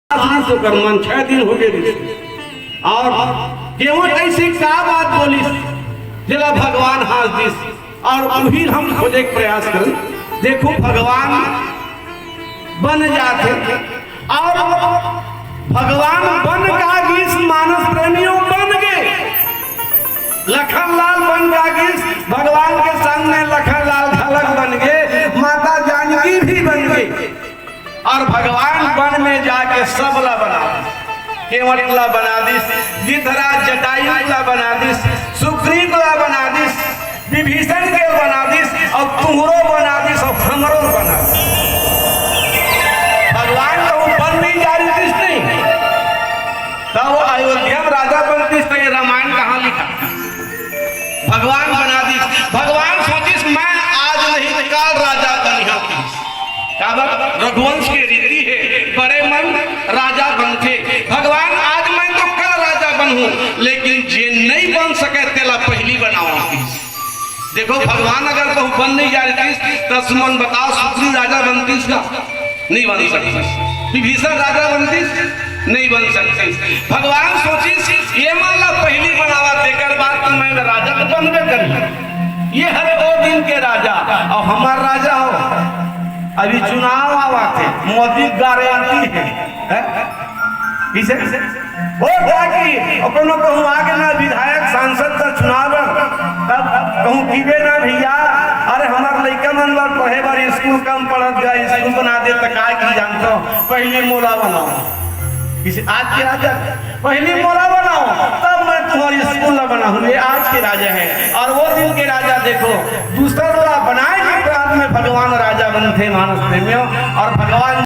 कर मन 6 दिन हो गए और केवल ऐसी का बात बोली जिला भगवान हाथ दिस और फिर हम खोजे के प्रयास करें। देखो भगवान बन जाते और भगवान बन का गीस मानस प्रेमियों बन गए। लखनलाल बन का गीस भगवान के सामने लखनलाल झलक बन गए, माता जानकी भी बन गई और भगवान वन में जाके सबला बना केवटला बना दिस, गिद्धराज जटायुला बना दिस, सुग्रीवला बना दिस, विभीषण के बना दिस और तुहरो बना दिस और हमरो बना दिस। भगवान को वन में जारी दिस नहीं तब वो अयोध्या में राजा बनतीस तो ये रामायण कहाँ लिखा। भगवान बना दिस, भगवान सोचिस मैं आज नहीं कल राजा बनिया रघुवंश की रीति है बड़े मन राजा बनते। भगवान आज मैं तो कल राजा बनूं लेकिन जे नहीं बन सके तेला पहली बनाओ। देखो भगवान अगर कहूँ बन नहीं जा रही तो सुमन बताओ सुग्रीव राजा बनतीस का नहीं बन सकती, विभीषण राजा बनतीस नहीं बन सकती। भगवान सोचिस ये मान ला पहली बनावा देकर बात तो मैं राजा तो बनबे करी। ये हर 2 दिन के राजा और हमार राजा हो। अभी चुनाव आवा थे मोदी गारंटी है किसे वो बाकी अपनो कहूँ आगे ना विधायक सांसद का चुनाव तब कहूँ कीबे ना भैया अरे हमार लड़का मन बार पढ़े बार स्कूल कम पढ़त गया स्कूल बना दे तो काय की जानते हो पहले मोला बनाओ किसी आज के राजा पहले मोला बनाओ तब मैं तुम्हारी स्कूल बनाऊं। ये आज के राजा है और वो दिन के राजा देखो दूसरा बनाए के बाद में भगवान राजा बनते मानस प्रेमियों और भगवान